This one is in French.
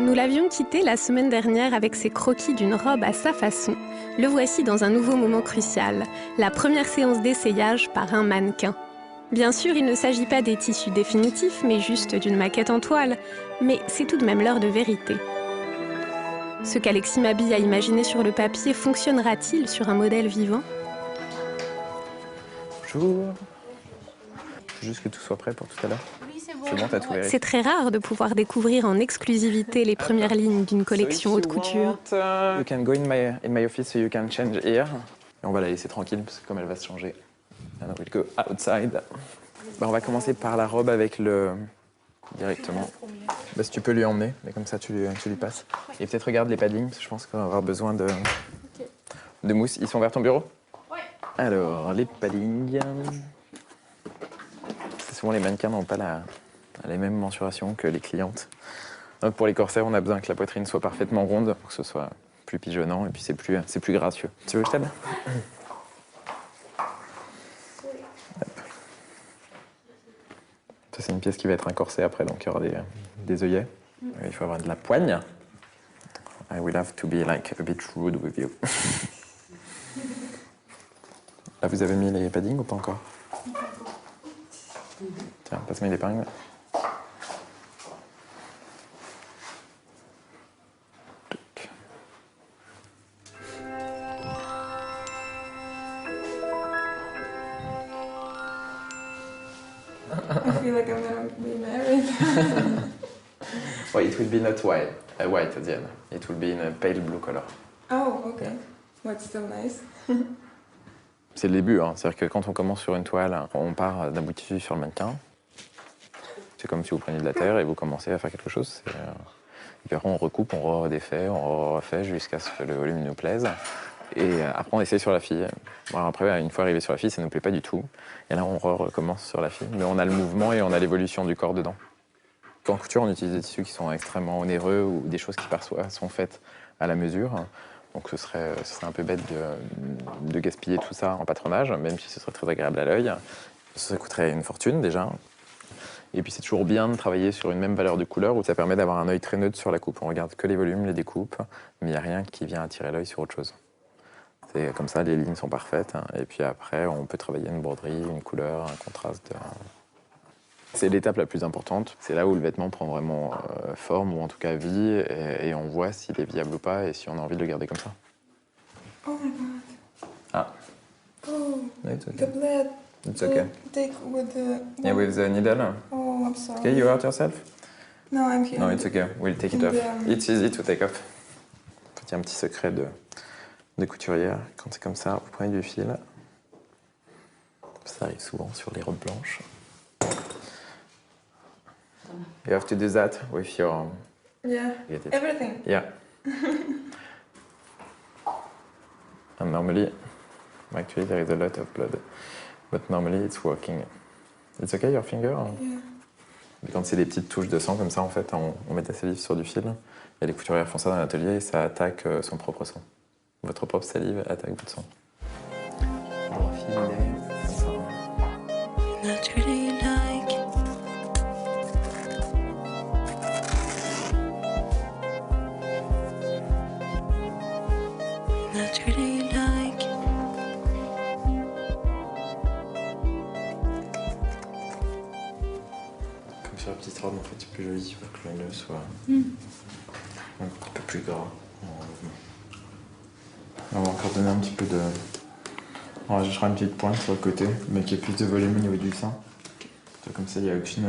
Nous l'avions quitté la semaine dernière avec ses croquis d'une robe à sa façon. Le voici dans un nouveau moment crucial, la première séance d'essayage par un mannequin. Bien sûr, il ne s'agit pas des tissus définitifs, mais juste d'une maquette en toile. Mais c'est tout de même l'heure de vérité. Ce qu'Alexis Mabille a imaginé sur le papier fonctionnera-t-il sur un modèle vivant ? Bonjour. Faut juste que tout soit prêt pour tout à l'heure. Oui, c'est bon. C'est bon, t'as tout vérifié. C'est très rare de pouvoir découvrir en exclusivité les premières lignes d'une collection haute couture. You can go in my office so you can change here. Et on va la laisser tranquille parce que comme elle va se changer. And we'll go outside. On va commencer par la robe avec le... directement. Si tu peux lui emmener, mais comme ça tu lui passes. Et peut-être regarde les paddings, parce que je pense qu'on va avoir besoin de mousse. Ils sont vers ton bureau ? Ouais. Alors, les paddings. C'est souvent les mannequins n'ont pas les mêmes mensurations que les clientes. Donc, pour les corsets, on a besoin que la poitrine soit parfaitement ronde pour que ce soit plus pigeonnant et puis c'est plus gracieux. Tu veux que je t'aide ? Ça, c'est une pièce qui va être un corset après, donc il y aura des œillets. Il faut avoir de la poigne. I will have to be like a bit rude with you. Là, vous avez mis les paddings ou pas encore ? Tiens, passe-moi l'épingle. I feel like I'm gonna be married. Well, it will be not white at the end. It will be in a pale blue color. Oh, okay. Well, it's still nice. C'est le début, hein. C'est-à-dire que quand on commence sur une toile, on part d'un bout de tissu sur le mannequin. C'est comme si vous preniez de la terre et vous commencez à faire quelque chose. Et puis après, on recoupe, on redéfait, on refait jusqu'à ce que le volume nous plaise. Et après, on essaie sur la fille. Bon, après, une fois arrivé sur la fille, ça ne nous plaît pas du tout. Et là, on recommence sur la fille. Mais on a le mouvement et on a l'évolution du corps dedans. En couture, on utilise des tissus qui sont extrêmement onéreux ou des choses qui parfois sont faites à la mesure. Donc ce serait un peu bête de gaspiller tout ça en patronage, même si ce serait très agréable à l'œil. Ça coûterait une fortune déjà. Et puis c'est toujours bien de travailler sur une même valeur de couleur où ça permet d'avoir un œil très neutre sur la coupe. On regarde que les volumes, les découpes, mais il n'y a rien qui vient attirer l'œil sur autre chose. C'est comme ça, les lignes sont parfaites. Et puis après, on peut travailler une broderie, une couleur, un contraste. C'est l'étape la plus importante. C'est là où le vêtement prend vraiment forme, ou en tout cas vie, et on voit s'il est viable ou pas, et si on a envie de le garder comme ça. Oh my god. Ah. Oh, No, it's okay. the blade. It's okay. Take with the... Yeah, with the needle. Oh, I'm sorry. Okay, you hurt yourself? No, I'm here. No, it's okay. We'll take it off. Yeah. It's easy to take off. Il y a un petit secret de couturière. Quand c'est comme ça, vous prenez du fil. Ça arrive souvent sur les robes blanches. You have to do that with your... Yeah. Get it. Everything. Yeah. And normally, actually there is a lot of blood, but normally it's working. It's okay your finger? Yeah. Et quand c'est des petites touches de sang comme ça, en fait, on met de la salive sur du fil. Et les couturières font ça dans l'atelier et ça attaque son propre sang. Votre propre salive attaque votre sang. On va filer ça. Naturally like naturally like Comme sur la petite robe, en fait, c'est plus joli pour que le nœud soit un petit peu plus gras en mouvement. On va encore donner un petit peu de... On rajoutera une petite pointe sur le côté, mais qui ait plus de volume au niveau du sein. Comme ça, il n'y a aucune